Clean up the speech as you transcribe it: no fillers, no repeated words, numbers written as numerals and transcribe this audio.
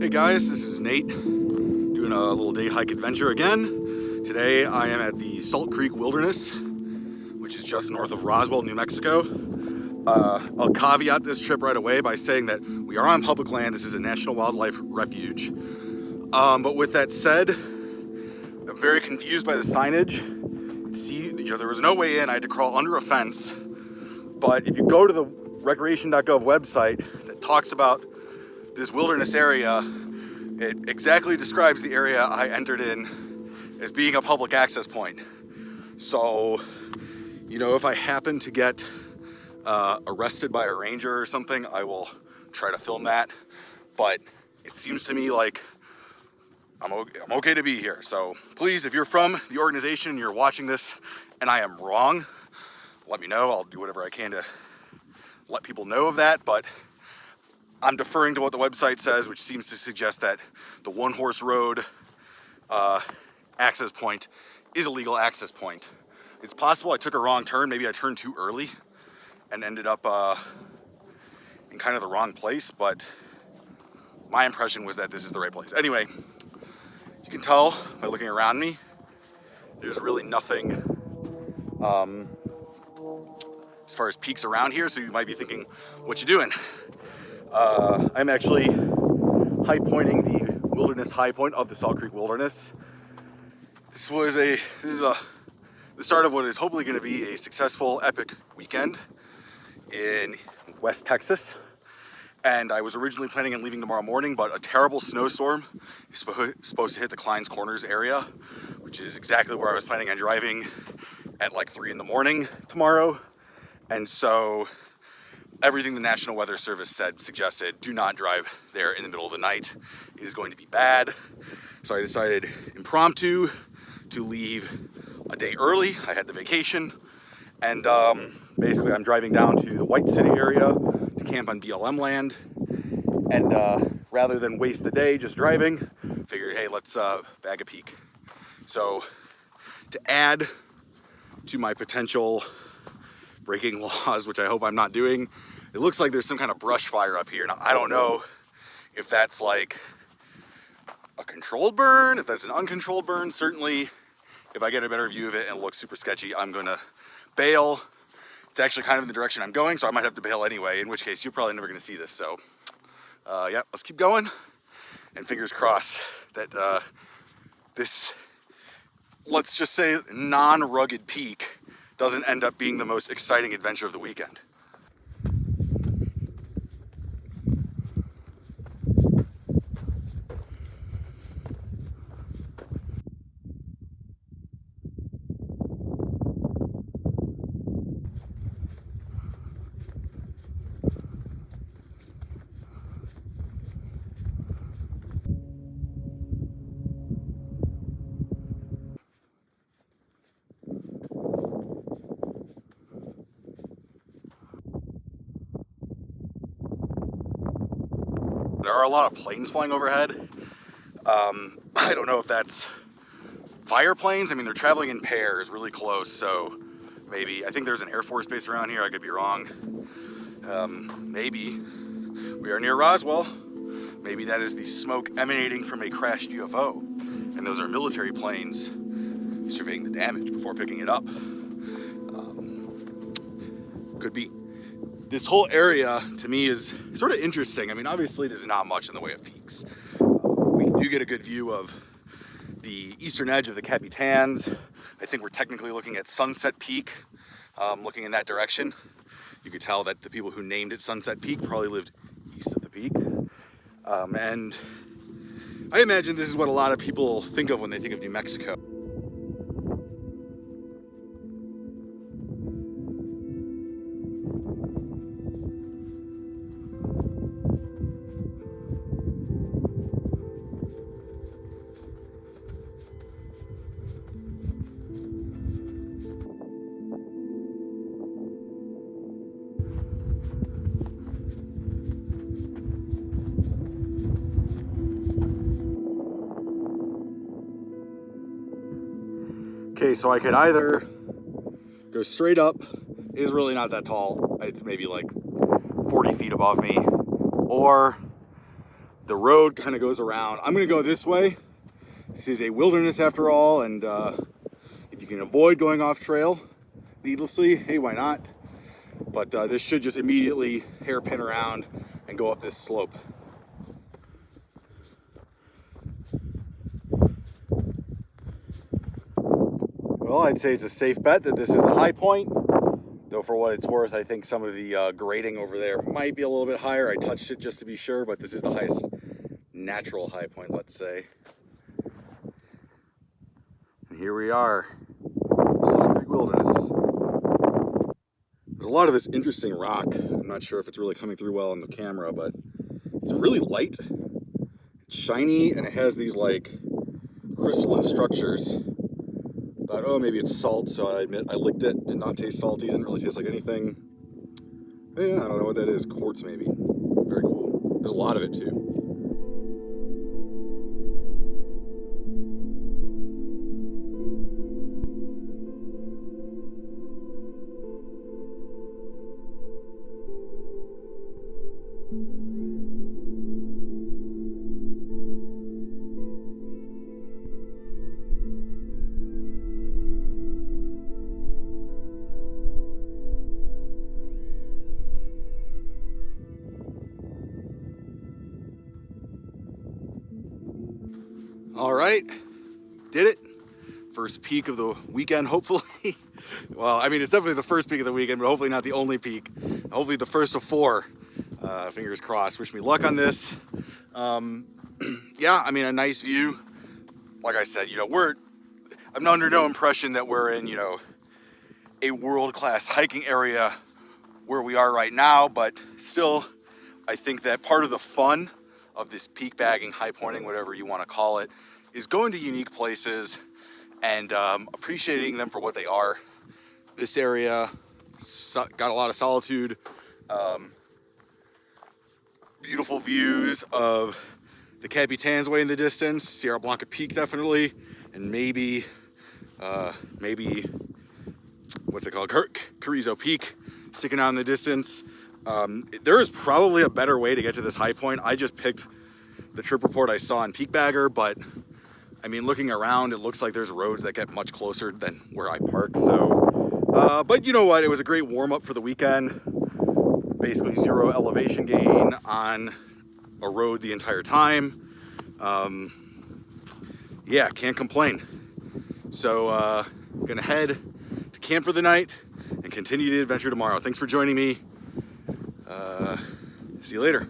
Hey guys, this is Nate doing a little day hike adventure again. Today I am at the Salt Creek Wilderness, which is just north of Roswell, New Mexico. I'll caveat this trip right away by saying that we are on public land. This is a National Wildlife Refuge. But with that said, I'm very confused by the signage. See, there was no way in. I had to crawl under a fence. But if you go to the recreation.gov website that talks about this wilderness area, it exactly describes the area I entered in as being a public access point. So, if I happen to get arrested by a ranger or something, I will try to film that. But it seems to me like I'm okay to be here. So please, if you're from the organization and you're watching this and I am wrong, let me know. I'll do whatever I can to let people know of that. But I'm deferring to what the website says, which seems to suggest that the One Horse Road access point is a legal access point. It's possible I took a wrong turn. Maybe I turned too early and ended up in kind of the wrong place, but my impression was that this is the right place. Anyway, you can tell by looking around me, there's really nothing as far as peaks around here, so you might be thinking, what you doing? I'm actually high pointing the wilderness high point of the Salt Creek Wilderness. This is the start of what is hopefully going to be a successful, epic weekend in West Texas. And I was originally planning on leaving tomorrow morning, but a terrible snowstorm is supposed to hit the Klein's Corners area, which is exactly where I was planning on driving at like 3 in the morning tomorrow. And so everything the National Weather Service suggested, do not drive there in the middle of the night. It is going to be bad. So I decided impromptu to leave a day early. I had the vacation. And basically I'm driving down to the White City area to camp on BLM land. And rather than waste the day just driving, figured, hey, let's bag a peek. So to add to my potential breaking laws, which I hope I'm not doing, it looks like there's some kind of brush fire up here. Now, I don't know if that's like a controlled burn, if that's an uncontrolled burn. Certainly, if I get a better view of it and it looks super sketchy, I'm gonna bail. It's actually kind of in the direction I'm going, so I might have to bail anyway, in which case you're probably never gonna see this. So yeah, let's keep going. And fingers crossed that this, let's just say, non-rugged peak doesn't end up being the most exciting adventure of the weekend. There are a lot of planes flying overhead. I don't know if that's fire planes. I mean, they're traveling in pairs really close, so maybe. I think there's an Air Force base around here. I could be wrong. Maybe. We are near Roswell. Maybe that is the smoke emanating from a crashed UFO. And those are military planes surveying the damage before picking it up. Could be. This whole area, to me, is sort of interesting. I mean, obviously, there's not much in the way of peaks. We do get a good view of the eastern edge of the Capitans. I think we're technically looking at Sunset Peak, looking in that direction. You could tell that the people who named it Sunset Peak probably lived east of the peak. And I imagine this is what a lot of people think of when they think of New Mexico. Okay, so I could either go straight up. It is really not that tall. It's maybe like 40 feet above me. Or The road kind of goes around. I'm gonna go this way. This is a wilderness after all, and if you can avoid going off trail needlessly, hey, why not? But this should just immediately hairpin around and go up this slope. Well, I'd say it's a safe bet that this is the high point, though for what it's worth, I think some of the grading over there might be a little bit higher. I touched it just to be sure, but this is the highest natural high point, let's say. And here we are, Salt Creek Wilderness. There's a lot of this interesting rock. I'm not sure if it's really coming through well on the camera, but it's really light, it's shiny, and it has these like crystalline structures. Thought, oh, maybe it's salt, so I admit I licked it. Did not taste salty, didn't really taste like anything. Yeah, I don't know what that is. Quartz, maybe. Very cool. There's a lot of it, too. All right, did it. First peak of the weekend, hopefully. Well, I mean, it's definitely the first peak of the weekend, but hopefully not the only peak. Hopefully the first of 4. Fingers crossed. Wish me luck on this. Yeah, I mean, a nice view. Like I said, you know, I'm under no impression that we're in, you know, a world-class hiking area where we are right now, but still, I think that part of the fun of this peak bagging, high pointing, whatever you want to call it, is going to unique places and appreciating them for what they are. This area got a lot of solitude, beautiful views of the Capitans way in the distance, Sierra Blanca Peak definitely, and maybe what's it called, Carrizo Peak sticking out in the distance. There is probably a better way to get to this high point. I just picked the trip report I saw on Peak Bagger, but I mean, looking around, it looks like there's roads that get much closer than where I parked. So, but you know what? It was a great warm up for the weekend. Basically 0 elevation gain on a road the entire time. Yeah, can't complain. So, gonna head to camp for the night and continue the adventure tomorrow. Thanks for joining me. See you later.